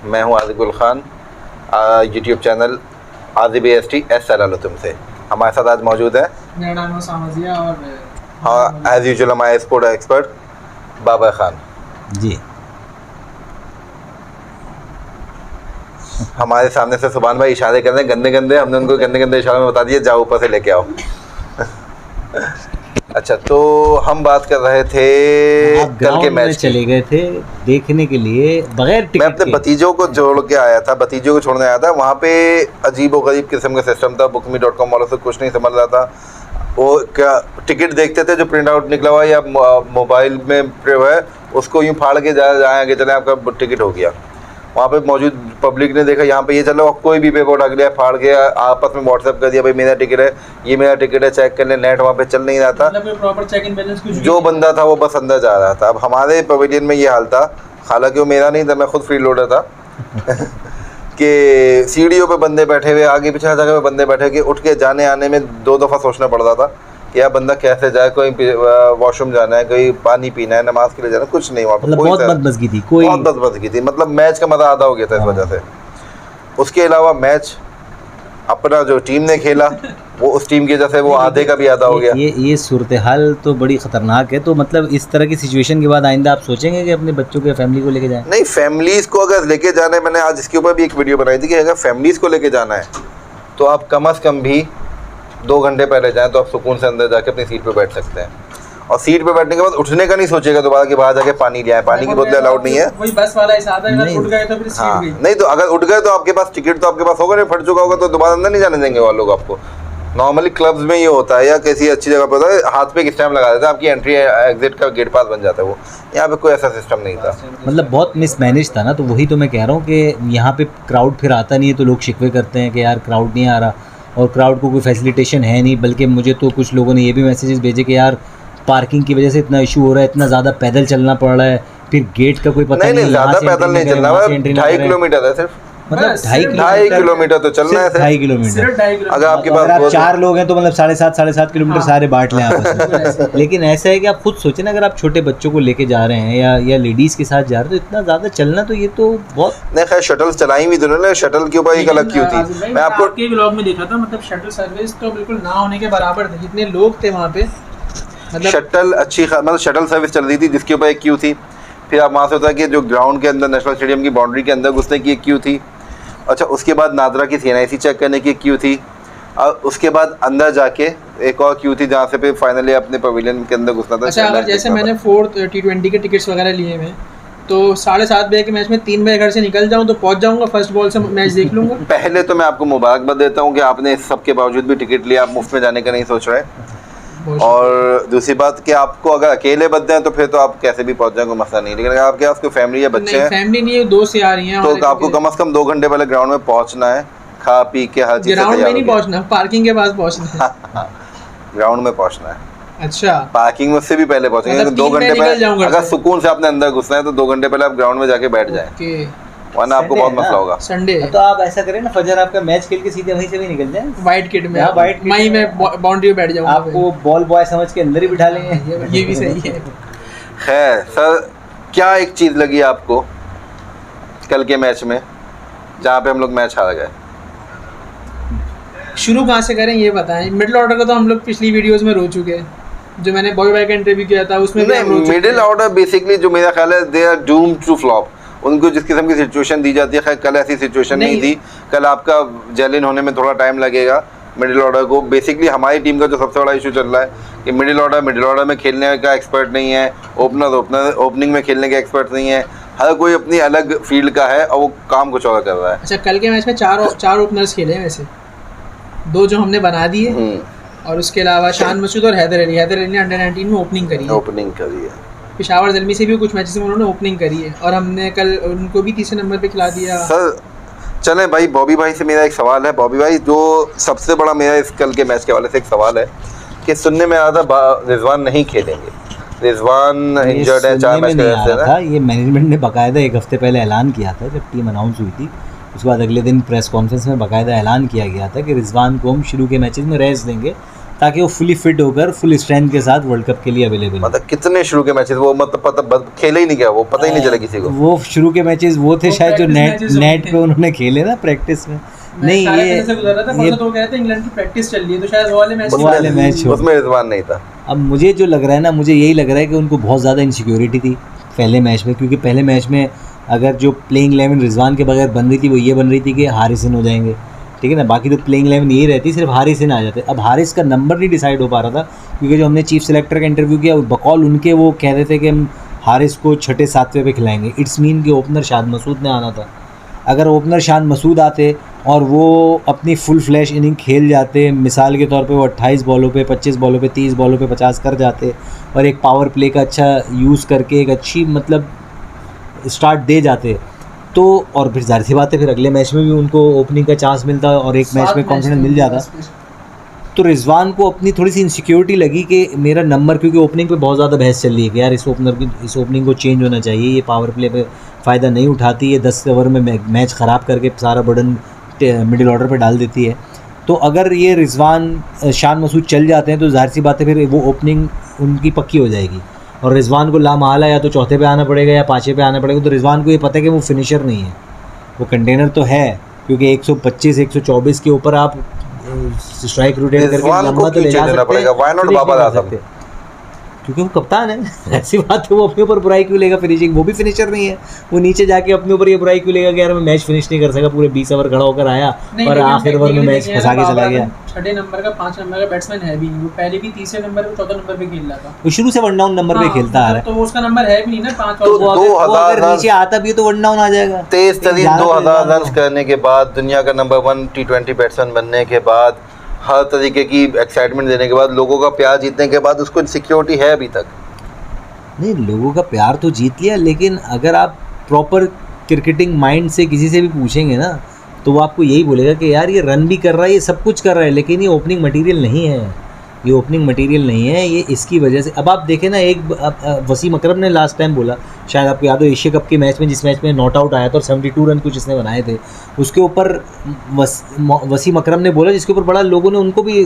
मैं हूं आदिकुल Khan, YouTube channel AZBST तुम से। हमारे साथ आज मौजूद है मेरा नाम है सामजिया और हाँ एज यूजुअल हमारे स्पोर्ट एक्सपर्ट बाबर खान जी। हमारे सामने से सुभान भाई इशारे कर रहे हैं गंदे गंदे, हमने उनको गंदे गंदे इशारों में बता दिए जाओ ऊपर से लेके आओ। अच्छा, तो हम बात कर रहे थे कल के मैच चले गए थे देखने के लिए बगैर टिकट। मैं अपने भतीजों को जोड़ के आया था, भतीजों को छोड़ने आया था। वहाँ पे अजीब और गरीब किस्म का सिस्टम था। bookme.com वालों से कुछ नहीं समझ रहा था। वो क्या टिकट देखते थे जो प्रिंट आउट निकला हुआ या मोबाइल में है उसको यूँ फाड़ के जाए आगे चले आपका टिकट हो गया। वहाँ पे मौजूद पब्लिक ने देखा यहाँ पे ये चलो, कोई भी पेपर उठा लिया फाड़ के आपस में व्हाट्सएप कर दिया भाई मेरा टिकट है, ये मेरा टिकट है, चेक कर ले। नेट वहाँ पे चल नहीं रहा था, मतलब प्रॉपर चेक इन बैलेंस कुछ जो बंदा था वो बस अंदर जा रहा था। अब हमारे पवेलियन में ये हाल था, हालांकि वो मेरा नहीं था, मैं खुद फ्री लोडर था कि सीढ़ियों पे बंदे बैठे हुए, आगे पीछे हर जगह पे बंदे बैठे, कि उठ के जाने आने में 2 दफ़ा सोचना पड़ रहा था कि यार बंदा कैसे जाए, कोई वॉशरूम जाना है, कोई पानी पीना है, नमाज के लिए जाना, कुछ नहीं। वहाँ पर बहुत बदमज़गी थी, कोई बहुत बदमज़गी थी। मतलब मैच का मज़ा आधा हो गया था इस वजह से। उसके अलावा मैच अपना जो टीम ने खेला वो उस टीम की वजह से वो आधे का भी आधा हो गया। ये सूरत हाल तो बड़ी ख़तरनाक है। तो मतलब इस तरह की सिचुएशन के बाद आइंदा आप सोचेंगे कि अपने बच्चों के फैमिली को लेके जाएं? नहीं, फैमिलीज़ को अगर लेके जाना है, मैंने आज इसके ऊपर भी एक वीडियो बनाई थी कि अगर फैमिलीज़ को लेके जाना है तो आप कम से कम भी 2 घंटे पहले जाएं तो आप सुकून से अंदर जाके अपनी सीट पे बैठ सकते हैं। और सीट पे बैठने के बाद उठने का नहीं सोचेगा दोबारा कि बाहर जाके पानी ले आए। पानी की बोतलें अलाउड नहीं है। वही बस वाला हिसाब है, अगर उठ गए तो फिर सीट गई। नहीं तो अगर उठ गए तो आपके पास टिकट तो आपके पास होगा नहीं, फट चुका होगा तो दोबारा अंदर नहीं जाने देंगे वो लोग आपको। नॉर्मली क्लब्स में ये होता है या किसी अच्छी जगह पर होता है, हाथ पे एक स्टैम्प लगा देता है, आपकी एंट्री एग्जिट का गेट पास बन जाता है। वो यहाँ पे कोई ऐसा सिस्टम नहीं था। मतलब बहुत मिसमैनेज था ना। तो वही तो मैं कह रहा हूँ कि यहाँ पे क्राउड फिर आता नहीं है तो लोग शिकवे करते हैं कि यार क्राउड नहीं आ रहा, और क्राउड को कोई फैसिलिटेशन है नहीं। बल्कि मुझे तो कुछ लोगों ने ये भी मैसेजेस भेजे कि यार पार्किंग की वजह से इतना इशू हो रहा है, इतना ज़्यादा पैदल चलना पड़ रहा है, फिर गेट का कोई पता नहीं। ज़्यादा पैदल नहीं चलना है, 2.5 किलोमीटर है सिर्फ। मतलब 2.5 किलोमीटर तो चलना है, 2.5 किलोमीटर। अगर आपके पास आप 4 लोग हैं तो मतलब 7.5 किलोमीटर सारे बांट लें आपस में। लेकिन ऐसा है कि आप खुद सोचें ना, अगर आप छोटे बच्चों को लेके जा रहे हैं या लेडीज़ के साथ जा रहे हैं तो इतना ज़्यादा चलना तो ये तो बहुत नहीं। खैर शटल चलाई हुई दोनों, शटल के ऊपर एक अलग क्यों थी। मैं आपको एक व्लॉग में देखा था, मतलब शटल सर्विस तो बिल्कुल ना होने के बराबर थे, जितने लोग थे वहाँ पे। मतलब शटल अच्छी मतलब शटल सर्विस चल रही थी जिसके ऊपर एक क्यू थी। फिर आप वहाँ से होता है कि जो ग्राउंड के अंदर नेशनल स्टेडियम की बाउंड्री के अंदर घुसने की एक क्यू थी। अच्छा, उसके बाद नादरा की CNIC चेक करने की एक क्यू थी। और उसके बाद अंदर जाके एक और क्यू थी जहाँ से फिर फाइनली अपने पवेलियन के अंदर घुसना था। अच्छा, अगर जैसे मैंने 4th T20 के टिकट्स वगैरह लिए हैं तो 7:30 बजे के मैच में 3 बजे घर से निकल जाऊँ तो पहुँच जाऊँगा, फर्स्ट बॉल से मैच देख लूँगा। पहले तो मैं आपको मुबारकबाद देता हूँ कि आपने इस सब के बावजूद भी टिकट लिया, आप मुफ्त में जाने का नहीं सोच रहे। और दूसरी बात कि आपको अगर अकेले बंदे हैं तो फिर तो आप कैसे भी पहुंच जाएंगे, मसला नहीं। लेकिन अगर आपके पास कोई फैमिली या बच्चे हैं, फैमिली नहीं है, दोस्त आ रही हैं, तो आपको कम से कम 2 घंटे पहले ग्राउंड में पहुंचना है, खा पी के हर चीज। ग्राउंड में नहीं पहुंचना, पार्किंग के पास पहुंचना है। ग्राउंड में पहुंचना है। अच्छा, पार्किंग में से भी पहले पहुंचेंगे। मतलब 2 घंटे पहले अगर से सुकून से आपने अंदर घुसना है तो 2 घंटे पहले आप ग्राउंड में जाके बैठ जाए, वरना आपको बहुत मसला होगा। संडे तो आप ऐसा करें ना, फजर आपका मैच खेल के सीधे वहीं से भी निकल जाए, वाइट किट में। हाँ, white kit मई में बाउंड्री पे बैठ जाऊंगा, आपको बॉल बॉय समझ के अंदर ही बिठा लेंगे। ये भी सही है। खैर सर, क्या एक चीज़ लगी आपको कल के मैच में जहाँ पे हम लोग मैच हार गए? शुरू कहाँ से करें ये बताएं। मिडिल ऑर्डर का तो हम लोग पिछली वीडियोस में रो चुके हैं, जो मैंने बॉबी भाई का इंटरव्यू किया था उसमें। मिडिल ऑर्डर बेसिकली जो मेरा ख्याल है they are doomed to flop. उनको जिस किस्म की सिचुएशन दी जाती है, खैर कल ऐसी सिचुएशन नहीं थी। कल आपका जेलिन होने में थोड़ा टाइम लगेगा मिडिल ऑर्डर को। बेसिकली हमारी टीम का जो सबसे बड़ा इशू चल रहा है कि मिडिल ऑर्डर में खेलने का एक्सपर्ट नहीं है, ओपनिंग में खेलने के एक्सपर्ट नहीं है। हर कोई अपनी अलग फील्ड का है और वो काम कुछ और कर रहा है। अच्छा, कल के मैच में 4 ओपनर्स खेले हैं वैसे, 2 जो हमने बना दिए और उसके अलावा शान मसूद और हैदर अली ने अंडर 19 में ओपनिंग करी है। पेशावर ज़ल्मी से भी कुछ मैचेस में उन्होंने ओपनिंग करी है और हमने कल उनको भी तीसरे नंबर पे खिला दिया। सर चलें भाई, बॉबी भाई से मेरा एक सवाल है। बॉबी भाई, जो सबसे बड़ा मेरा इस कल के मैच के हवाले से एक सवाल है कि सुनने में आया था रिजवान नहीं खेलेंगे, रिजवान इंजर्ड है 4 मैच था। ये मैनेजमेंट ने बाकायदा 1 हफ्ते पहले ऐलान किया था जब टीम अनाउंस हुई थी। उसके बाद अगले दिन प्रेस कॉन्फ्रेंस में बाकायदा ऐलान किया गया था कि रिजवान को हम शुरू के मैचेस में रेस्ट देंगे ताकि वो फुली फिट होकर फुल स्ट्रेंथ के साथ वर्ल्ड कप के लिए अवेलेबल हो। मतलब कितने शुरू के मैचेस वो मतलब पता खेले ही नहीं गया, वो पता ही नहीं चला किसी को। वो शुरू के मैचेस वो थे शायद जो नेट पे उन्होंने खेले ना प्रैक्टिस में। नहीं ये तो कह रहे थे इंग्लैंड की प्रैक्टिस चल रही है तो शायद वो वाले मैच उसमें रिजवान नहीं था। अब मुझे जो लग रहा है ना, मुझे यही लग रहा है कि उनको बहुत ज़्यादा इनसिक्योरिटी थी पहले मैच में, क्योंकि पहले मैच में अगर जो प्लेइंग 11 रिजवान के बगैर बन रही थी वो ये बन रही थी कि हारिस इन हो जाएंगे, ठीक है ना, बाकी तो प्लेइंग 11 यही रहती, सिर्फ हारिस इन आ जाते। अब हारिस का नंबर नहीं डिसाइड हो पा रहा था, क्योंकि जो हमने चीफ सेलेक्टर का इंटरव्यू किया बकौल उनके वो कह रहे थे कि हम हारिस को 6-7वें पे खिलाएंगे। इट्स मीन कि ओपनर शाद मसूद ने आना था। अगर ओपनर शाद मसूद आते और वो अपनी फुल फ्लैश इनिंग खेल जाते, मिसाल के तौर पे वो 28 बॉलों पे 25 बॉलों पे 30 बॉलों पे 50 कर जाते और एक पावर प्ले का अच्छा यूज़ करके एक अच्छी मतलब स्टार्ट दे जाते, तो और फिर जाहिर सी बात है फिर अगले मैच में भी उनको ओपनिंग का चांस मिलता और एक मैच में कॉन्फिडेंस मिल जाता। तो रिजवान को अपनी थोड़ी सी इनसिक्योरिटी लगी कि मेरा नंबर, क्योंकि ओपनिंग पे बहुत ज़्यादा बहस चल रही है कि यार इस ओपनिंग को चेंज होना चाहिए, ये पावर प्ले पे फ़ायदा नहीं उठाती, ये 10 ओवर में मैच ख़राब करके सारा बर्डन मिडिल ऑर्डर पे डाल देती है। तो अगर ये रिजवान शान मसूद चल जाते हैं तो जाहिर सी बात है फिर वो ओपनिंग उनकी पक्की हो जाएगी और रिजवान को लामहला या तो चौथे पे आना पड़ेगा या पाँचवें पे आना पड़ेगा। तो रिजवान को ये पता है कि वो फिनिशर नहीं है, वो कंटेनर तो है, क्योंकि 125-124 के ऊपर आप स्ट्राइक रोटेट करके लंबा तो ले जा सकते हैं, क्योंकि वो कप्तान है। ऐसी बात है, वो अपने ऊपर बुराई क्यों लेगा फिनिशिंग, वो भी फिनिशर नहीं है, वो नीचे जाके अपने ऊपर ये बुराई क्यों लेगा कि यार मैं मैच फिनिश नहीं कर सका, पूरे 20 ओवर खड़ा होकर आया और आखिर ओवर में मैच फंसा के चला गया। 6 नंबर का 5 नंबर का बैट्समैन है भी नहीं, वो पहले भी 3 नंबर पे 4 नंबर पे खेल रहा था, वो शुरू से वन डाउन नंबर पे खेलता आ रहा है, तो उसका नंबर है भी नहीं ना 5 तो और अगर नीचे आता भी तो वन डाउन आ जाएगा। तेज तरीन 2000 रन करने के बाद, दुनिया का नंबर 1 T20 बैट्समैन बनने के बाद, हर तरीके की एक्साइटमेंट देने के बाद, लोगों का प्यार जीतने के बाद उसको सिक्योरिटी है अभी तक नहीं। लोगों का प्यार तो जीत लिया, लेकिन अगर आप प्रॉपर क्रिकेटिंग माइंड से किसी से भी पूछेंगे ना तो वो आपको यही बोलेगा कि यार ये रन भी कर रहा है, ये सब कुछ कर रहा है, लेकिन ये ओपनिंग मटेरियल नहीं है, ये ओपनिंग मटेरियल नहीं है, ये इसकी वजह से। अब आप देखें ना, एक वसीम अकरम ने लास्ट टाइम बोला, शायद आपको याद हो एशिया कप के मैच में, जिस मैच में नॉट आउट आया था और 72 रन कुछ इसने बनाए थे, उसके ऊपर वसीम अकरम ने बोला, जिसके ऊपर बड़ा लोगों ने उनको भी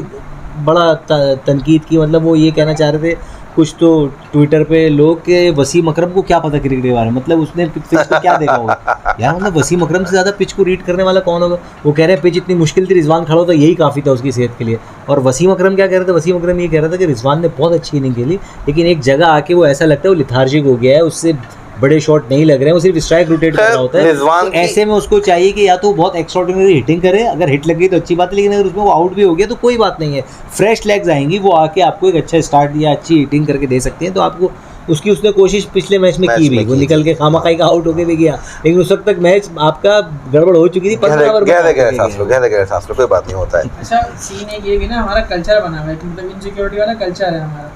बड़ा तनकीद की, मतलब वो ये कहना चाह रहे थे कुछ तो ट्विटर पे लोग के वसीम अकरम को क्या पता क्रिकेट के बारे में, मतलब उसने पिच को क्या देखा होगा यार, मतलब वसीम अकरम से ज़्यादा पिच को रीड करने वाला कौन होगा। वो कह रहे हैं पिच इतनी मुश्किल थी, रिजवान खड़ा होता यही काफ़ी था उसकी सेहत के लिए। और वसीम अकरम क्या कह रहे थे, वसीम अकरम ये कह रहा था कि रिजवान ने बहुत अच्छी इनिंग खेली, लेकिन एक जगह आके वो ऐसा लगता है वो लिथार्जिक हो गया है, उससे बड़े शॉट नहीं लग रहे हैं, वो सिर्फ स्ट्राइक रोटेट कर रहा होता है। तो ऐसे में उसको चाहिए कि या तो बहुत एक्स्ट्राऑर्डिनरी हिटिंग करे, अगर हिट लग गई तो अच्छी बात है, लेकिन अगर उसमें वो आउट भी हो गया तो कोई बात नहीं है, फ्रेश लेग्स आएंगी, वो आके आपको एक अच्छा स्टार्ट या अच्छी हिटिंग करके दे सकते हैं। तो आपको उसने कोशिश पिछले मैच में की भी, वो निकल के खामखाई का आउट होके भी गया, लेकिन उस वक्त तक मैच आपका गड़बड़ हो चुकी थी। 15 ओवर कोई बात नहीं होता है। अच्छा सीन एक ये भी ना, हमारा कल्चर बना हुआ है, मतलब इनसिक्योरिटी वाला कल्चर है हमारा।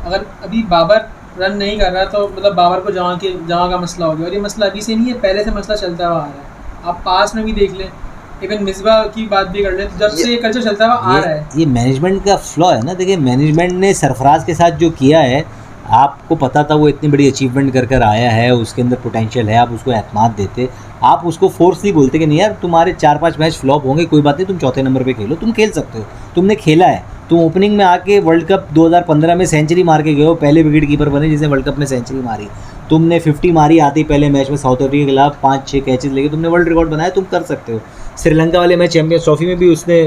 अगर अभी बाबर रन नहीं कर रहा तो मतलब बाबर को जहाँ का मसला हो गया, और ये मसला अभी से नहीं है, पहले से मसला चलता हुआ आ रहा है। आप पास में भी देख लें, इवन मिसबा की बात भी कर लें, तो जब से ये कल्चर चलता हुआ आ रहा है। ये मैनेजमेंट का फ्लॉ है ना। देखिए मैनेजमेंट ने सरफराज के साथ जो किया है, आपको पता था वो इतनी बड़ी अचीवमेंट कर आया है, उसके अंदर पोटेंशियल है, आप उसको एतमाद देते, आप उसको फोर्स नहीं बोलते कि नहीं यार तुम्हारे 4-5 मैच फ्लॉप होंगे, कोई बात नहीं, तुम चौथे नंबर पे खेलो, तुम खेल सकते हो, तुमने खेला है, तुम ओपनिंग में आके वर्ल्ड कप 2015 में सेंचुरी मार के गए हो, पहले विकेट कीपर बने जिसने वर्ल्ड कप में सेंचुरी मारी, तुमने 50 मारी आती पहले मैच में साउथ अफ्रीका के खिलाफ, 5-6 कैचेस लेके तुमने वर्ल्ड रिकॉर्ड बनाया, तुम कर सकते हो। श्रीलंका वाले मैच चैंपियंस ट्रॉफी में भी उसने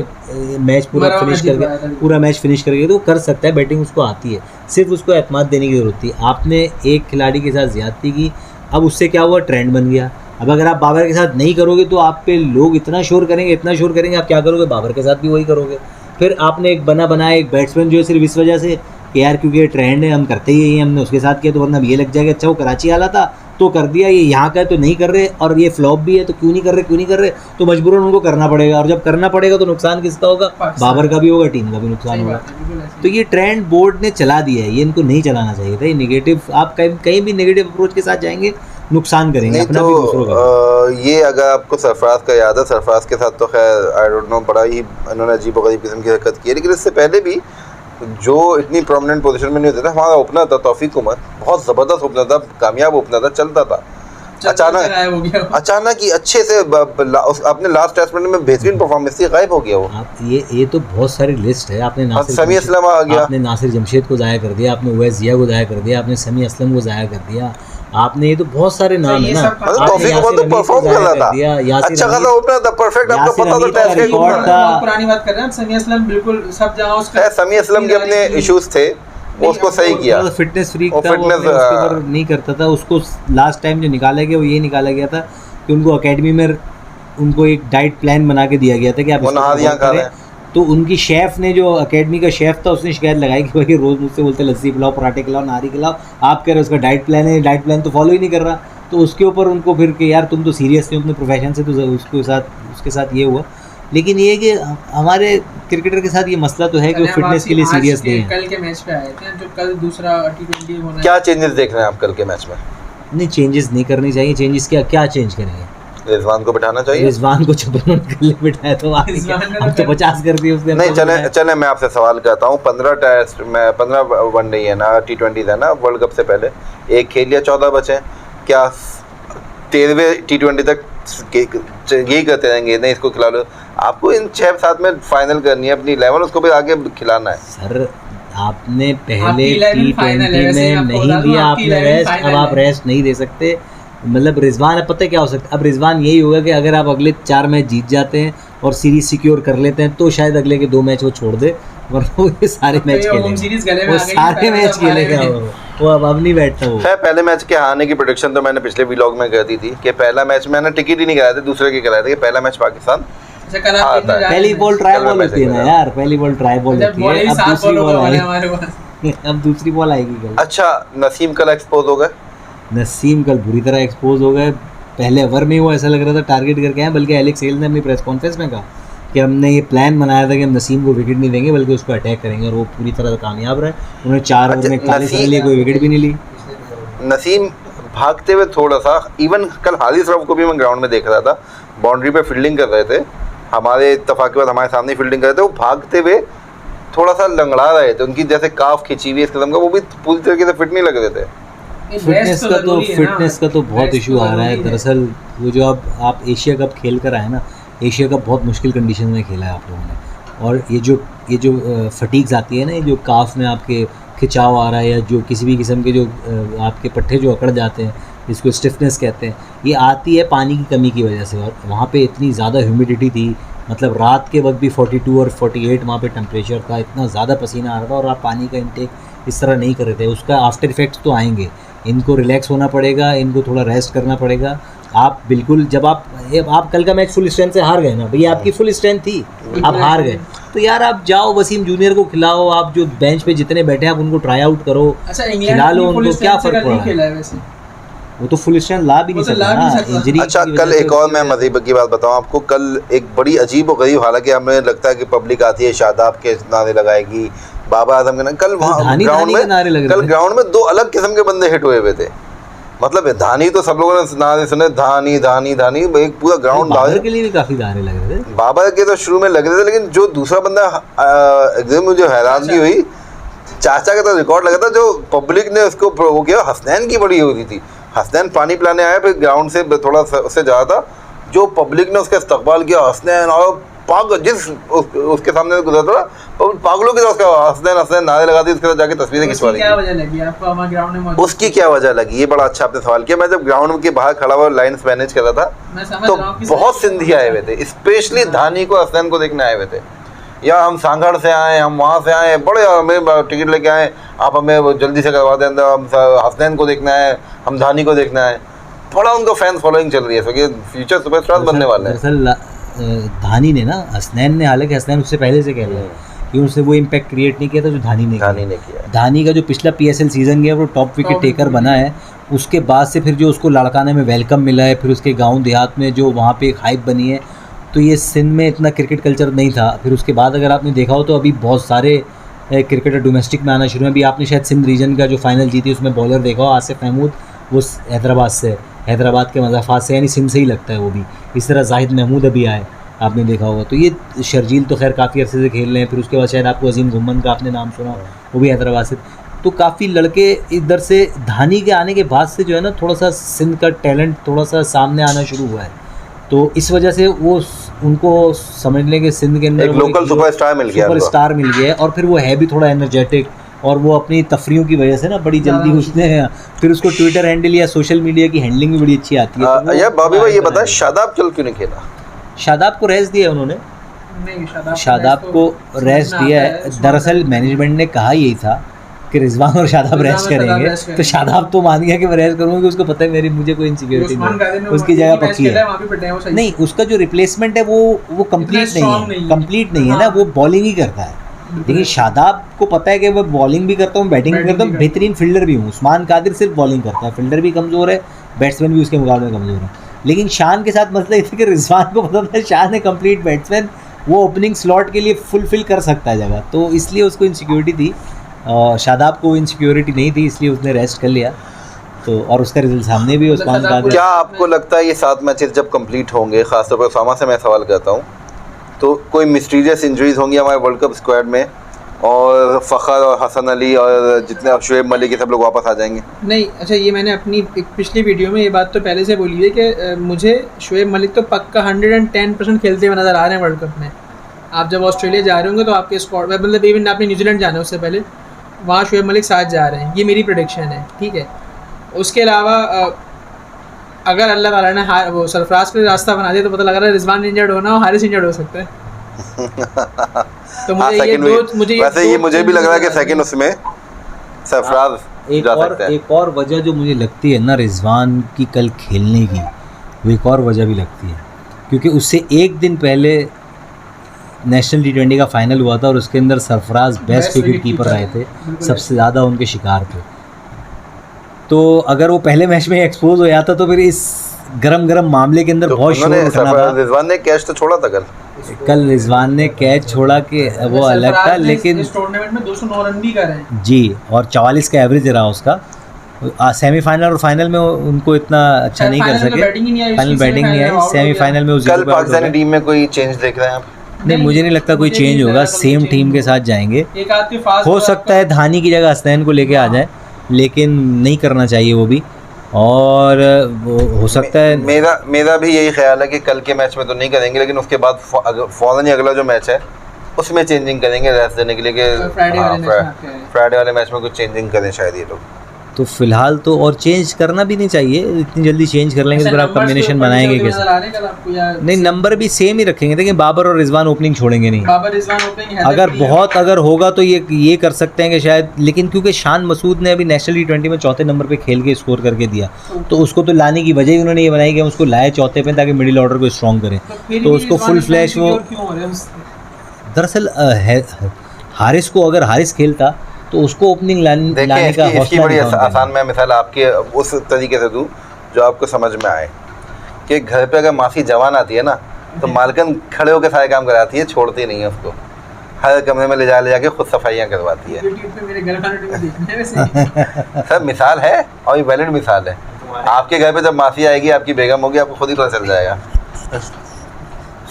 मैच पूरा मैच फिनिश करके तो कर सकता है, बैटिंग उसको आती है, सिर्फ उसको एतमाद देने की ज़रूरत थी। आपने एक खिलाड़ी के साथ ज़्यादती की, अब उससे क्या हुआ, ट्रेंड बन गया। अब अगर आप बाबर के साथ नहीं करोगे तो आप पे लोग इतना शोर करेंगे, आप क्या करोगे, बाबर के साथ भी वही करोगे। फिर आपने एक बनाया एक बैट्समैन जो है सिर्फ इस वजह से कि यार क्योंकि ये ट्रेंड है, हम करते ही हैं, हमने उसके साथ किया तो वरना ये लग जाएगा, अच्छा वो कराची वाला था तो कर दिया, ये यहाँ का है तो नहीं कर रहे, और ये फ्लॉप भी है तो क्यों नहीं कर रहे, तो मजबूरन उनको करना पड़ेगा, और जब करना पड़ेगा तो नुकसान किसका होगा, बाबर का भी होगा, टीम का भी नुकसान होगा। तो ये ट्रेंड बोर्ड ने चला दिया है, ये इनको नहीं चलाना चाहिए था। ये नेगेटिव, आप कहीं भी नेगेटिव अप्रोच के साथ जाएंगे नुकसान करेंगे अपना भी दूसरों का। ये अगर आपको सरफराज का याद है, सरफराज के साथ तो खैर आई डोंट नो, बड़ा ही इन्होंने अजीबोगरीब किस्म की हरकत की है, लेकिन इससे पहले भी जो इतनी प्रोमिनेंट पोजीशन में नहीं होता था, हमारा ओपनर था तौफीक उमर, बहुत ज़बरदस्त ओपनर था, कामयाब ओपनर था, चलता था, गायब हो गया। अचानक ही अच्छे से अपने लास्ट टेस्ट में बेहतरीन परफॉर्मेंस थी, गायब हो गया वो। आप ये तो बहुत सारी लिस्ट है। आपने समी असलम आ गया, आपने नासिर जमशेद को ज़ाया कर दिया, आपने उवैस जिया को ज़ाया कर दिया, आपने समी असलम को ज़ाया कर दिया, आपने ये तो बहुत सारे नाम है ना। तौफीक अहमद तो परफॉर्म कर रहा था, अच्छा खासा ओपनर था, परफेक्ट, आपको पता था टेस्ट का रिकॉर्ड था। पुरानी बात कर रहे हैं समी असलम, बिल्कुल सब जगह उसका समी असलम के अपने इश्यूज थे, उसको सही किया। फिटनेस फ्रीक था, वो उसके ऊपर नहीं करता था। उसको लास्ट टाइम जो निकाला गया वो ये निकाला गया था कि उनको एकेडमी में उनको एक डाइट प्लान बना के दिया गया था कि आप इसको करें। तो उनकी शेफ़ ने, जो एकेडमी का शेफ़ था, उसने शिकायत लगाई कि भाई रोज़ मुझसे बोलते लस्सी पिलाओ, पराठे खिलाओ, नारी खिलाओ, आप कह रहे हो उसका डाइट प्लान है, डाइट प्लान तो फॉलो ही नहीं कर रहा। तो उसके ऊपर उनको फिर कि यार तुम तो सीरियस नहीं हो अपने प्रोफेशन से, तो उसके साथ ये हुआ। लेकिन ये कि हमारे क्रिकेटर के साथ ये मसला तो है कि वो फिटनेस के लिए सीरियस नहीं है। कल के मैच पे आए थे, जो कल दूसरा T20 होना है, क्या चेंजेस देख रहे हैं आप कल के मैच में? नहीं, चेंजेस नहीं करनी चाहिए। चेंजेस क्या चेंज करेंगे? रिजवान को बिठाना चाहिए। रिजवान को जब उन्होंने कल बिठाया तो हम तो 50 कर दिए उसने। नहीं, चले मैं आपसे सवाल करता हूँ। 15 वनडे है ना, T20 है ना, वर्ल्ड कप से पहले एक खेल लिया, 14 बचे, क्या 13वें T20 तक यही करते रहेंगे? नहीं, इसको खिला लो। आपको इन 6-7 में फाइनल करनी है अपनी 11, उसको भी आगे खिलाना है। सर आपने पहले T20 में नहीं दिया आपने रेस्ट, अब आप रेस्ट नहीं दे सकते। मतलब रिजवान, अब पता है क्या हो सकता है? अब रिजवान यही होगा कि अगर आप अगले 4 मैच जीत जाते हैं और सीरीज सिक्योर कर लेते हैं तो शायद अगले के 2 मैच वो छोड़ दे, वरना वो ये सारे मैच खेलेगा, वो सारे मैच खेलेगा वो अब नहीं बैठता वो। है, पहले मैच के हारने की प्रेडिक्शन तो मैंने पिछले व्लॉग में कर दी थी कि पहला मैच मैंने टिकट ही नहीं कराया था, दूसरे के कराया था कि पहला मैच पाकिस्तान आता है। पहली बॉल ट्राई बॉल होती है ना यार, पहली बॉल ट्राई बॉल होती है। अब दूसरी बॉल आएगी, अब दूसरी बॉल आएगी कल। अच्छा, नसीम कल एक्सपोज हो गए। नसीम कल बुरी तरह एक्सपोज हो गए। पहले ओवर में वो ऐसा लग रहा था टारगेट करके आए, बल्कि एलेक्स हेल ने अपनी प्रेस कॉन्फ्रेंस में कहा कि हमने ये प्लान बनाया था कि हम नसीम को विकेट नहीं देंगे बल्कि उसको अटैक करेंगे, और वो पूरी तरह कामयाब रहे। उन्होंने 4 ओवर में 41 रन लिए, कोई विकेट भी नहीं ली। नसीम भागते हुए थोड़ा सा, इवन कल हारिस रऊफ को भी मैं ग्राउंड में देख रहा था, बाउंड्री पे फील्डिंग कर रहे थे, हमारे इत्तेफाक के बाद हमारे सामने फील्डिंग कर रहे थे, वो भागते हुए थोड़ा सा लंगड़ा रहे थे, उनकी जैसे काफ खिंची हुई इस किस्म का, वो भी पूरी तरीके से फिट नहीं लग रहे थे। फिटनेस का तो बहुत इशू आ रहा है। दरअसल वो जो अब आप एशिया कप खेल कर आए ना, एशिया कप बहुत मुश्किल कंडीशन में खेला है आप लोगों ने, और ये जो फटीग्स आती है ना, ये जो काफ में आपके खिंचाव आ रहा है, या जो किसी भी किस्म के जो आपके पट्टे जो अकड़ जाते हैं, जिसको स्टिफनेस कहते हैं, ये आती है पानी की कमी की वजह से। और वहाँ पे इतनी ज़्यादा ह्यूमिडिटी थी, मतलब रात के वक्त भी 42 और 48 वहाँ पे टेम्परेचर था, इतना ज़्यादा पसीना आ रहा था, और आप पानी का इंटेक इस तरह नहीं कर रहे थे। उसका आफ्टर इफेक्ट्स तो आएंगे, इनको रिलैक्स होना पड़ेगा, इनको थोड़ा रेस्ट करना पड़ेगा। आप बिल्कुल, जब आप कल का मैच फुल स्ट्रेंथ से हार गए ना भैया, आपकी फुल स्ट्रेंथ थी, आप हार गए, तो यार आप जाओ वसीम जूनियर को खिलाओ, आप जो बेंच पे जितने बैठे हैं आप उनको ट्राई आउट करो, खिला लो उनको, क्या फ़र्क पड़ा है? वो तो फुल स्ट्रेंथ ला भी नहीं सकता इंजरी। अच्छा, कल एक और मैं मज़ीब की बात बताऊं आपको, कल एक बड़ी अजीब और गरीब, हालांकि हमें लगता है कि पब्लिक आती है शादाब के नारे लगाएगी, बाबर आजम के नारे, कल वहाँ ग्राउंड में 2 अलग किस्म के बंदे हिट हुए थे। मतलब धानी तो सब लोगों ने नारे सुने, धानी धानी धानी, एक पूरा ग्राउंड। बाबर के लिए भी काफ़ी नारे लग रहे थे, बाबर के तो शुरू में लग रहे थे, लेकिन जो दूसरा बंदा एकदम मुझे हैरानगी हुई, चाचा का तो रिकॉर्ड लगा था, जो पब्लिक ने उसको वो किया, हसनैन की बड़ी हो रही थी। हसनैन पानी पिलाने आया, फिर ग्राउंड से थोड़ा उससे ज़्यादा था, जो पब्लिक ने उसका इस्तकबाल किया, हसनैन, और जिस उसके सामने गुजरता था पागलों की तरह उसका हसनैन हसनैन नारे लगाती, उसके साथ जाके तस्वीरें खिंचवा दी। क्या वजह लगी आपको हमारे ग्राउंड में? उसकी क्या वजह लगी, ये बड़ा अच्छा आपने सवाल किया। मैं जब ग्राउंड के बाहर खड़ा हुआ लाइन्स मैनेज कर रहा था, तो बहुत सिंधी आए हुए थे, स्पेशली धानी को, हसनैन को देखने आए हुए थे। या हम सांगड़ से आए, हम वहाँ से आए, बड़े हमें टिकट लेके आए, आप हमें जल्दी से करवा दें अंदर, हम हसनैन को देखना है, हम धानी को देखना है। थोड़ा उनको फैंस फॉलोइंग चल रही है, क्योंकि फ्यूचर सुपरस्टार बनने वाले हैं। धानी ने ना, हसनैन ने, हालांकि हसनैन उससे पहले से कह रहा है कि उसने वो इम्पैक्ट क्रिएट नहीं किया था जो धानी ने किया। धानी का जो पिछला PSL सीज़न गया वो टॉप विकेट टेकर बना है, उसके बाद से फिर जो उसको लाड़काना में वेलकम मिला है, फिर उसके गांव देहात में जो वहाँ पे एक हाइप बनी है, तो ये सिंध में इतना क्रिकेट कल्चर नहीं था। फिर उसके बाद अगर आपने देखा हो तो अभी बहुत सारे क्रिकेटर डोमेस्टिक में आना शुरू है। अभी आपने शायद सिंध रीजन का जो फाइनल जीती उसमें बॉलर देखा हो, आसिफ महमूद, वो हैदराबाद के मज़ाफ़ात से, यानी सिंध से ही लगता है वो भी। इस तरह जाहिद महमूद अभी आए, आपने देखा होगा। तो ये शर्जील तो खैर काफ़ी अरसे से खेल रहे हैं। फिर उसके बाद शायद आपको अजीम घुम्मन का आपने नाम सुना, वो भी हैदराबाद से। तो काफ़ी लड़के इधर से धानी के आने के बाद से जो है ना थोड़ा सा सिंध का टैलेंट थोड़ा सा सामने आना शुरू हुआ है, तो इस वजह से वो उनको समझ लें कि सिंध के अंदर एक लोकल सुपरस्टार मिल गया, सुपरस्टार मिल गया है। और फिर वो है भी थोड़ा एनर्जेटिक, और वो अपनी तफरीयों की वजह से ना बड़ी जल्दी उसने फिर उसको ट्विटर हैंडल या सोशल मीडिया की हैंडलिंग भी बड़ी अच्छी आती है। तो यार बॉबी भाई ये बता, शादाब कल क्यों नहीं खेला? शादाब को रेस्ट दिया उन्होंने, नहीं, शादाब को रेस्ट दिया है। दरअसल मैनेजमेंट ने कहा यही था कि रिजवान और शादाब रेस्ट करेंगे, तो शादाब तो मान गया कि मैं रेस्ट करूंगा, उसको पता है मेरी मुझे कोई इनसिक्योरिटी नहीं, उसकी जगह पक्की है। नहीं, उसका जो रिप्लेसमेंट है वो कंप्लीट नहीं है ना, वो बॉलिंग ही करता है। लेकिन शादाब को पता है कि मैं बॉलिंग भी करता हूँ, बैटिंग भी करता हूँ, बेहतरीन फील्डर भी हूँ। उस्मान कादिर सिर्फ बॉलिंग करता है, फील्डर भी कमज़ोर है, बैट्समैन भी उसके मुकाबले में कमज़ोर है। लेकिन शान के साथ मसला ये था कि रिजवान को पता था शान है कंप्लीट बैट्समैन, वो ओपनिंग स्लॉट के लिए फुलफिल कर सकता है जगह, तो इसलिए उसको इनसिक्योरिटी थी। शादाब को इनसिक्योरिटी नहीं थी, इसलिए उसने रेस्ट कर लिया। तो और उसका रिजल्ट सामने भी उस्मान कादिर। क्या आपको लगता है ये 7 मैचेस जब कंप्लीट होंगे, खासतौर पर उसामा से मैं सवाल करता हूँ, तो कोई मिस्टीरियस इंजरीज होंगी हमारे वर्ल्ड कप स्क्वाड में, और फ़खर और हसन अली और जितने अब शुएब मलिक, ये सब लोग वापस आ जाएंगे? नहीं, अच्छा, ये मैंने अपनी एक पिछली वीडियो में ये बात तो पहले से बोली है कि मुझे शुएब मलिक तो पक्का 110% खेलते हुए नज़र आ रहे हैं वर्ल्ड कप में। आप जब ऑस्ट्रेलिया जा रहे होंगे तो आपके स्क्वाड में, मतलब इवन आपने न्यूजीलैंड जाना है उससे पहले, वहाँ शुएब मलिक साथ जा रहे हैं, ये मेरी प्रेडिक्शन है, ठीक है। उसके अलावा अगर अल्लाह ताला ने वो सरफराज पे रास्ता बना दिया तो पता लग रहा है रिजवान इंजर्ड होना और हारिस इंजर्ड हो सकता है। तो मुझे भी लग रहा है कि सेकंड उसमें सरफराज जा सकता है। एक और वजह जो मुझे लगती है ना रिजवान की कल खेलने की, वो एक और वजह भी लगती है, क्योंकि उससे एक दिन पहले नेशनल T20 का फाइनल हुआ था और उसके अंदर सरफराज बेस्ट विकेट कीपर रहे थे, सबसे ज़्यादा उनके शिकार थे। तो अगर वो पहले मैच में एक्सपोज हो जाता तो फिर इस गरम मामले के अंदर तो बहुत शोर उठना था। रिजवान ने कैच तो छोड़ा था कल रिजवान ने कैच छोड़ा कि वो अलग था, लेकिन इस टूर्नामेंट में 209 रन भी करे हैं जी, और 44 का एवरेज रहा उसका। सेमीफाइनल और फाइनल में उनको इतना अच्छा नहीं कर सके, फाइनल बैटिंग नहीं आई, सेमीफाइनल में कल पाकिस्तानी टीम में कोई चेंज देख रहे हैं आप? नहीं, मुझे नहीं लगता कोई चेंज होगा, सेम टीम के साथ जाएंगे। हो सकता है धानी की जगह हसनैन को लेके आ जाए, लेकिन नहीं करना चाहिए वो भी, और हो सकता है मेरा भी यही ख्याल है कि कल के मैच में तो नहीं करेंगे, लेकिन उसके बाद फौरन ही अगला जो मैच है उसमें चेंजिंग करेंगे रेस्ट देने के लिए, कि फ्राइडे वाले मैच में कुछ चेंजिंग करें शायद ये लोग। तो फिलहाल तो, और चेंज करना भी नहीं चाहिए, इतनी जल्दी चेंज कर लेंगे तो फिर आप कॉम्बिनेशन बनाएंगे कैसे? नहीं, नंबर भी सेम ही रखेंगे, देखिए बाबर और रिजवान ओपनिंग छोड़ेंगे नहीं। अगर बहुत अगर होगा तो ये कर सकते हैं कि शायद, लेकिन क्योंकि शान मसूद ने अभी नेशनल T20 में चौथे नंबर पे खेल के स्कोर करके दिया, तो उसको तो लाने की वजह ही उन्होंने ये बनाई कि उसको लाए चौथे पे ताकि मिडिल ऑर्डर को स्ट्रॉन्ग करें, तो उसको फुल फ्लैश वो। दरअसल हारिस को, अगर हारिस खेलता तो उसको ओपनिंग लाने का इसकी बड़ी आसान मैं मिसाल आपके उस तरीके से दूँ जो आपको समझ में आए, कि घर पे अगर मासी जवान आती है ना तो मालकिन खड़े होकर सारे काम कराती है, छोड़ती नहीं है उसको, हर कमरे में ले जाके खुद सफाइयाँ करवाती है। सर मिसाल है, और ये वैलिड मिसाल है। आपके घर पे जब मासी आएगी, आपकी बेगम होगी, आपको खुद ही पता चल जाएगा।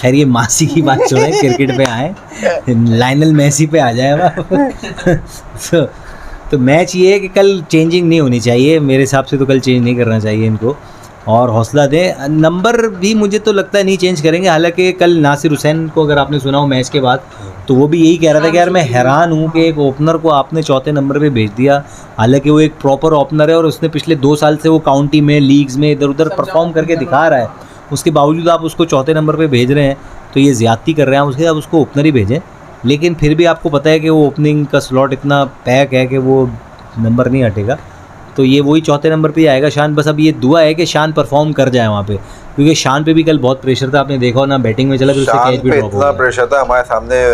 खैर ये मासी की बात छोड़े, क्रिकेट पे आए, लायनल मेसी पे आ जाए। तो मैच ये है कि कल चेंजिंग नहीं होनी चाहिए मेरे हिसाब से, तो कल चेंज नहीं करना चाहिए इनको, और हौसला दें। नंबर भी मुझे तो लगता है नहीं चेंज करेंगे, हालांकि कल नासिर हुसैन को अगर आपने सुना हो मैच के बाद, तो वो भी यही कह रहा था कि यार मैं हैरान हूँ कि एक ओपनर को आपने चौथे नंबर पे भेज दिया, हालांकि वो एक प्रॉपर ओपनर है और उसने पिछले 2 साल से वो काउंटी में, लीग्स में इधर उधर परफॉर्म करके दिखा रहा है, उसके बावजूद आप उसको चौथे नंबर पे भेज रहे हैं, तो ये ज़्यादती कर रहे हैं उसके, आप उसको ओपनर ही भेजें। लेकिन फिर भी आपको पता है कि वो ओपनिंग का स्लॉट इतना पैक है कि वो नंबर नहीं हटेगा, तो ये वही चौथे नंबर पे ही आएगा शान। बस अब ये दुआ है कि शान परफॉर्म कर जाए वहाँ पे, क्योंकि शान पे भी कल बहुत प्रेशर था, आपने देखा हो ना, बैटिंग में चला तो उससे कैच भी ड्रॉप हो गया, प्रेशर था हमारे सामने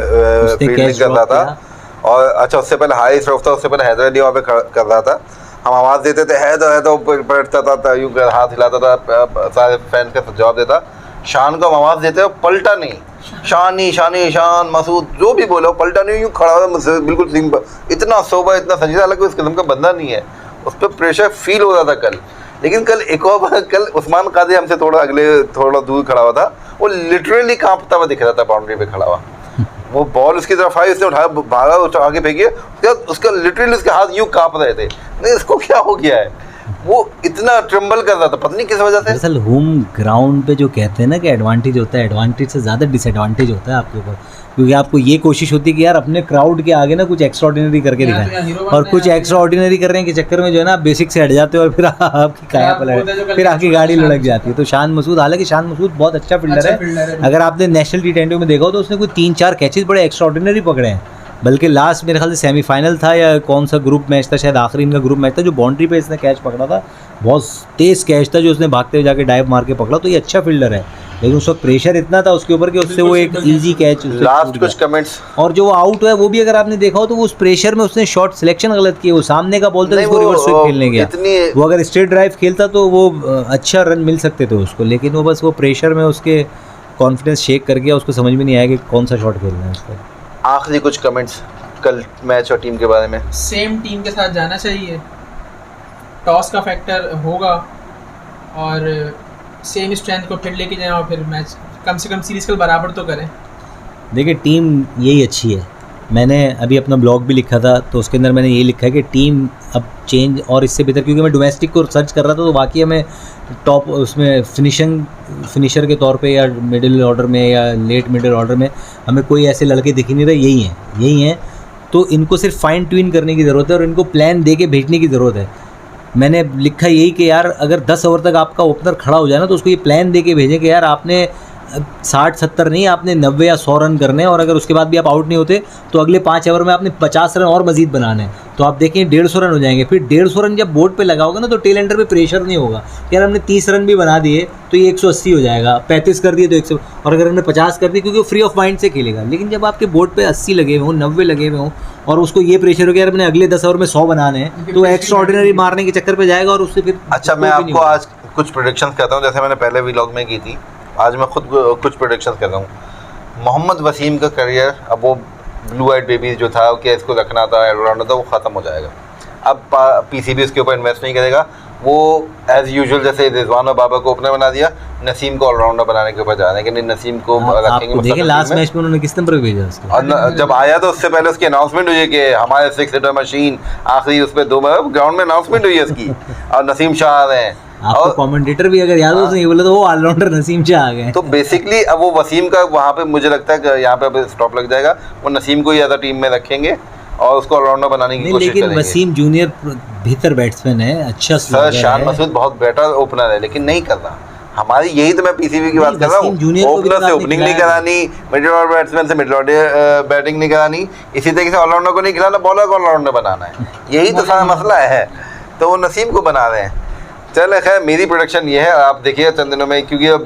फील्डिंग कर रहा था। और अच्छा, उससे पहले हारिस रऊफ था, उससे पहले हैदर अली वहाँ पे कर रहा था, हम आवाज़ देते थे हैदर बैठता था, यूँ हाथ हिलाता था, सारे फैन का जवाब देता। शान को हम आवाज़ देते हो, पलटा नहीं, शानी शानी शान मसूद जो भी बोलो, पलटा नहीं, यूँ खड़ा हुआ मुझसे बिल्कुल सिंपल, इतना सोबर, इतना संजीदा, हालांकि उस किस्म का बंदा नहीं है, उस पर प्रेशर फील हो रहा था कल। लेकिन कल एक और बार, कल उस्मान कादिर हमसे थोड़ा दूर खड़ा हुआ था, वो लिटरली कांपता हुआ दिख रहा था बाउंड्री पे खड़ा हुआ। वो बॉल उसकी तरफ आई, उसने उठाया, भागा, उठा आगे फेंकी, उसका लिटरली उसके हाथ यूं कांप रहे थे, नहीं इसको क्या हो गया है, वो इतना ट्रम्बल कर रहा था, पता नहीं किस वजह से। दरअसल होम ग्राउंड पे जो कहते हैं ना कि एडवांटेज होता है, एडवांटेज से ज़्यादा डिसएडवांटेज होता है आपके ऊपर, क्योंकि आपको ये कोशिश होती है कि यार अपने क्राउड के आगे ना कुछ एक्स्ट्रा ऑर्डिनरी करके दिखाएं, और कुछ एक्स्ट्रा ऑर्डिनरी करने के चक्कर में जो है ना बेसिक से हट जाते हो और फिर आपकी काया पलट, फिर आपकी गाड़ी लुढ़क जाती है। तो शान मसूद, हालांकि शान मसूद बहुत अच्छा फील्डर है, अगर आपने नेशनल T20 में देखा हो तो उसने कोई 3-4 कैचेज बड़े एक्स्ट्रा ऑर्डिनरी पकड़े हैं, बल्कि लास्ट मेरे ख्याल से सेमीफाइनल था या कौन सा ग्रुप मैच था, शायद आखिरी इनका ग्रुप मैच था, जो बाउंड्री पे इसने कैच पकड़ा था, बहुत तेज़ कैच था जो उसने भागते हुए जाके डाइव मार के पकड़ा। तो ये अच्छा फील्डर है, लेकिन उस वक्त प्रेशर इतना था उसके ऊपर कि उससे वो एक इजी कैच। लास्ट कुछ कमेंट्स, और जो वो आउट हुआ है वो भी अगर आपने देखा हो तो वो उस प्रेशर में उसने शॉट सिलेक्शन गलत किया, वो सामने का बॉल था जिसको रिवर्स स्वीप खेलने गया, वो अगर स्ट्रेट ड्राइव खेलता तो वो अच्छा रन मिल सकते थे उसको, लेकिन वो बस वो प्रेशर में उसके कॉन्फिडेंस शेक कर गया, उसको समझ में नहीं आया कि कौन सा शॉट खेलना है उसको। आखिरी कुछ कमेंट्स कल मैच और टीम के बारे में। सेम टीम के साथ जाना चाहिए, टॉस का फैक्टर होगा और सेम स्ट्रेंथ को फिर लेके जाएं और फिर मैच कम से कम सीरीज कल बराबर तो करें। देखिए टीम यही अच्छी है, मैंने अभी अपना ब्लॉग भी लिखा था तो उसके अंदर मैंने ये लिखा है कि टीम अब चेंज और इससे बेहतर, क्योंकि मैं डोमेस्टिक को सर्च कर रहा था तो बाकी हमें टॉप उसमें फिनिशर के तौर पे या मिडिल ऑर्डर में या लेट मिडिल ऑर्डर में हमें कोई ऐसे लड़के दिख ही नहीं रहे, यही हैं। तो इनको सिर्फ फाइन ट्यून करने की ज़रूरत है और इनको प्लान दे के भेजने की ज़रूरत है। मैंने लिखा यही कि यार अगर 10 ओवर तक आपका ओपनर खड़ा हो जाए ना तो उसको ये प्लान दे के भेजें कि यार आपने 60-70 नहीं, आपने 90 या 100 रन करने हैं, और अगर उसके बाद भी आप आउट नहीं होते तो अगले 5 ओवर में आपने 50 रन और मजीद बनाने हैं। तो आप देखें 150 रन हो जाएंगे, फिर 150 रन जब बोर्ड पे लगाओगे ना तो टेल एंडर पे प्रेशर नहीं होगा यार हमने 30 रन भी बना दिए तो ये 180 हो जाएगा, 35 कर दिए तो 100, और अगर हमने 50 कर दिए क्योंकि वो फ्री ऑफ माइंड से खेलेगा। लेकिन जब आपके बोर्ड पे 80 लगे हुए हों, 90 लगे हुए हों और उसको ये प्रेशर हो गया यार मैंने अगले 10 ओवर में 100 बनाने हैं, तो एक्स्ट्रा ऑर्डिनरी मारने के चक्कर पे जाएगा और उससे फिर। अच्छा, मैं आपको आज कुछ प्रेडिक्शंस कहता हूँ, जैसे मैंने पहले व्लॉग में की थी, आज मैं खुद कुछ प्रेडिक्शंस कर रहा हूँ। मोहम्मद वसीम का करियर, अब वो ब्लू आइड बेबी जो था कि इसको रखना था ऑलराउंडर था, वो ख़त्म हो जाएगा। अब पीसीबी उसके ऊपर इन्वेस्ट नहीं करेगा, वो एज़ यूजुअल जैसे रिजवान और बाबर को ओपनर बना दिया, नसीम को ऑलराउंडर बनाने के ऊपर जा रहे हैं कि नहीं नसीम को रखेंगे। देखिए लास्ट मैच में उन्होंने किस नंबर पे भेजा उसको, और जब आया तो उससे पहले उसकी अनाउंसमेंट हुई है कि हमारे 6 हिटर मशीन, आखिरी उस पर 2 ग्राउंड में अनाउंसमेंट हुई है उसकी, और नसीम शाह आ रहे हैं। आपको कमेंटेटर भी अगर याद हो तो ये बोला तो वो ऑलराउंडर नसीम शाह आ गए। तो बेसिकली अब वो वसीम का वहाँ पे मुझे लगता है कि यहाँ पे अब स्टॉप लग जाएगा, वो नसीम को ही ज़्यादा टीम में रखेंगे और उसको ऑलराउंडर बनाने की कोशिश करेंगे। लेकिन वसीम जूनियर बेहतर बैट्समैन है, अच्छा सर, शान मसूद बहुत बेटर ओपनर है, लेकिन नहीं कर रहा। हमारी यही तो मैं पीसीबी की बात कर रहा हूँ, ओपनर से ओपनिंग नहीं करानी, मिडिल ऑर्डर बैट्समैन से मिडिल ऑर्डर बैटिंग नहीं करानी, इसी तरीके से ऑलराउंडर को नहीं खिलाना, बॉलर को ऑलराउंडर बनाना है, यही तो सारा मसला है। तो वो नसीम को बना रहे हैं। चले खैर, मेरी प्रोडक्शन ये है, आप देखिए चंद दिनों में, क्योंकि अब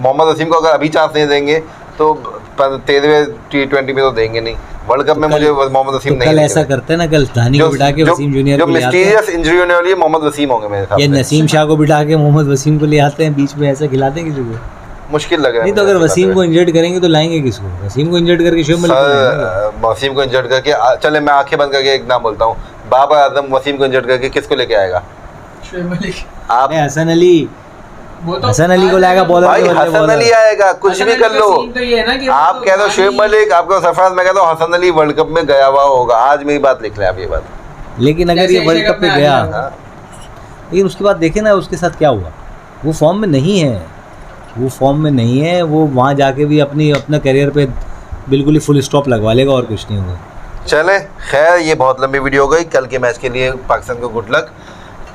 मोहम्मद वसीम को अगर अभी चांस नहीं देंगे तो 13वें T20 में तो देंगे नहीं, वर्ल्ड कप में मुझे मोहम्मद वसीम नहीं। कल ऐसा करते हैं ना, कल धानी को बिठा के वसीम जूनियर जो मिस्टीरियस इंजरी होने वाली है मोहम्मद वसीम होंगे मेरे साथ, या नसीम शाह को बिठा के मोहम्मद वसीम को ले आते हैं बीच में, ऐसा खिलाते हैं किसी को, मुश्किल लग रहा है। नहीं तो अगर वसीम को इंजर्ड करेंगे तो लाएंगे किसको? वसीम को इंजर्ड करके शुएब मलिक, वसीम को इंजर्ड करके, चले मैं आंखें बंद करके एक नाम बोलता हूँ, बाबर आजम वसीम को इंजर्ड करके किसको लेके आएगा? शुएब मलिक। आप हसन अली, तो हसन अली को लाएगा बॉलर, भाई हसन अली आएगा, कुछ भी कर लो। तो ये है ना कि आप कह दो शुएब मलिक, आपको सरफराज, मैं कहता हूँ हसन अली वर्ल्ड कप में गया हुआ होगा, आज मेरी बात लिख लें आप ये बात। लेकिन अगर ये वर्ल्ड कप में गया, लेकिन उसके बाद देखे ना उसके साथ क्या हुआ, वो फॉर्म में नहीं है, वो वहाँ जाके भी अपना करियर पे बिल्कुल ही फुल स्टॉप लगवा लेगा और कुछ नहीं होगा। चले खैर, ये बहुत लंबी वीडियो हो गई। कल के मैच के लिए पाकिस्तान को गुड लक।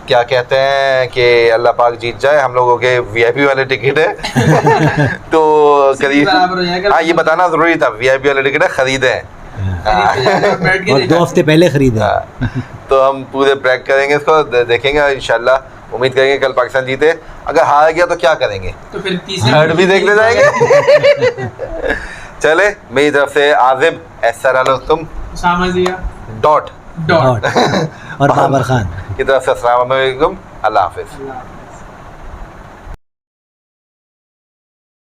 क्या कहते हैं कि अल्लाह पाक जीत जाए, हम लोगों के वीआईपी वाले टिकट है तो करीब, हाँ ये बताना ज़रूरी था, वीआईपी वाले टिकट है, खरीदे और 2 हफ्ते पहले खरीदा। तो हम पूरे ब्रेक करेंगे इसको, देखेंगे इंशाल्लाह, उम्मीद करेंगे कल पाकिस्तान जीते। अगर हार गया तो क्या करेंगे, तो फिर थर्ड भी देखने जाएंगे। चले, मेरी तरफ से आजिब तुम डॉट और बाबर खान की तरफ से अस्सलाम वालेकुम, अल्लाह हाफिज़।